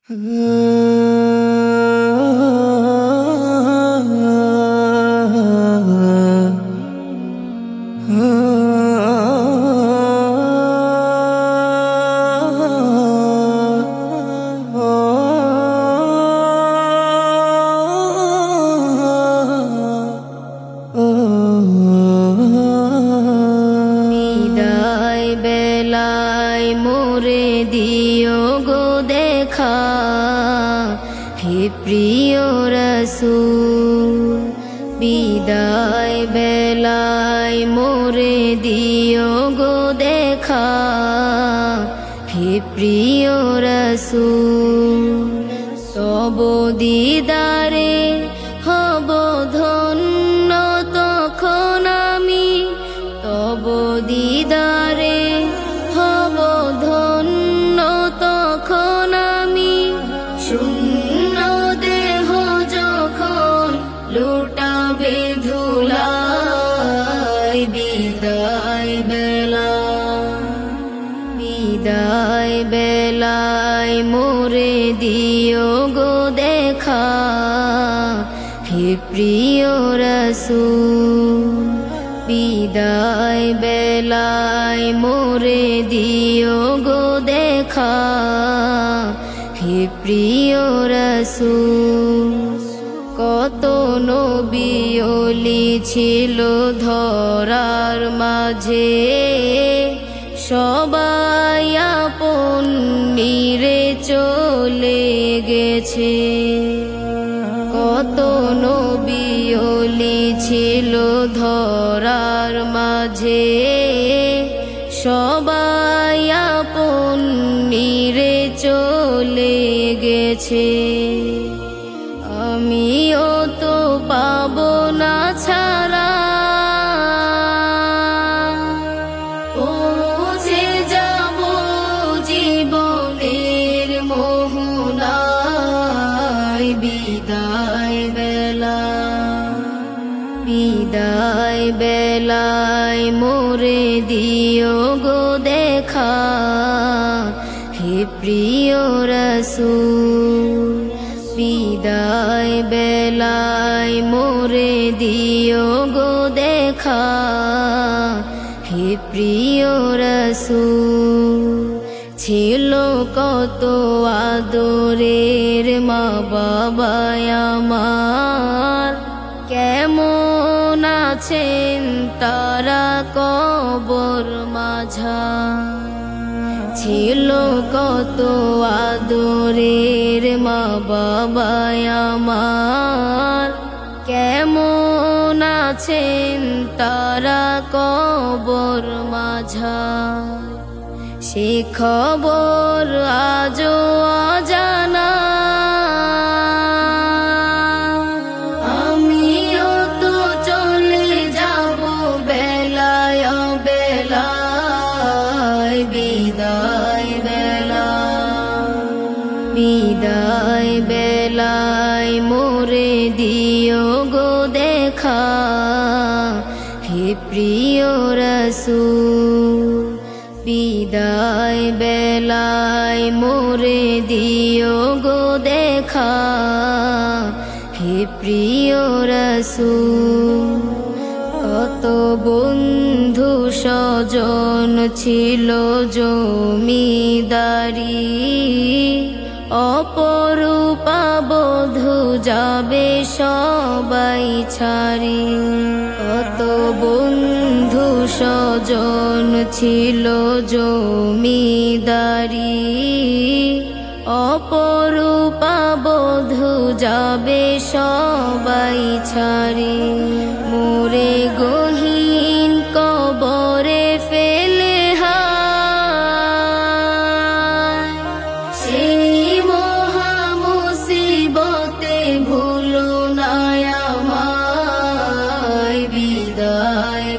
বিদায় বেলায় মোরে দিও গো দেখা, হে প্রিয় রাসূল। বিদায় বেলায় মোরে দিও গো দেখা, হে প্রিয় রাসূল। তব দিদারে হব ধন্য তখন আমি, তব দিদারে হব ধন্য তখন আমি। শূন্য দেহ যখন লুটাবে ধুলায়, বিদায় বেলায় মোরে দিও গো দেখা, হে প্রিয় রাসূল। বিদায় বেলায় মোরে দিও গো দেখা, হে প্রিয় রাসূল। কত নবী ওলি ছিল ধরার মাঝে, সবাই আপন নিরে চলে গেছে। কত নবী ওলি ছিল ধরার মাঝে, সবাই আপন নিরে চলে গেছে। আমিও তো পাবো না ছাড়া, পৌঁছে যাব জীবনের মোহনায়। বিদায় বেলায় মোরে দিও গো দেখা, হে প্রিয় রাসূল। বিদায় বেলায় মোরে দিও গো দেখা, হে প্রিয় রাসূল। ছিল কত আদরের মা বাবায় আমার, কেমন আছেন তারা কবর মাঝায়। ছিল কত আদরের মা বাবায় আমার, কেমন আছেন তারা কবর মাঝায়। সে খবর আজও অজানা, আমিও তো চলে যাব বেলায় বেলায়। বিদায় বেলায় মোরে দিও গো দেখা, হে প্রিয় রাসূল। বিদায় বেলায় মোরে দিও গো দেখা, হে প্রিয় রাসূল। কত বন্ধু স্বজন ছিল জমিদারি, অপরূপা বধূ যাবে সবাই ছাড়ি। কত বন্ধু স্বজন ছিল জমিদারি, অপরূপা বধূ যাবে সবাই ছাড়ি। মোরে গহীন কবরে ফেলে হায়, সেই মহা মুসিবতে ভুলো না আমায়। বিদায়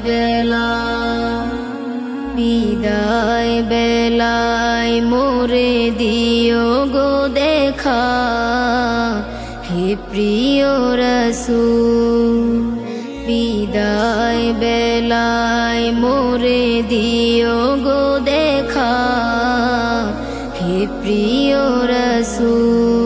বেলায় মোরে দিও গো দেখা, হে প্রিয় রাসূল। বিদায় বেলায় মোরে দিও গো দেখা, হে প্রিয় রসূল।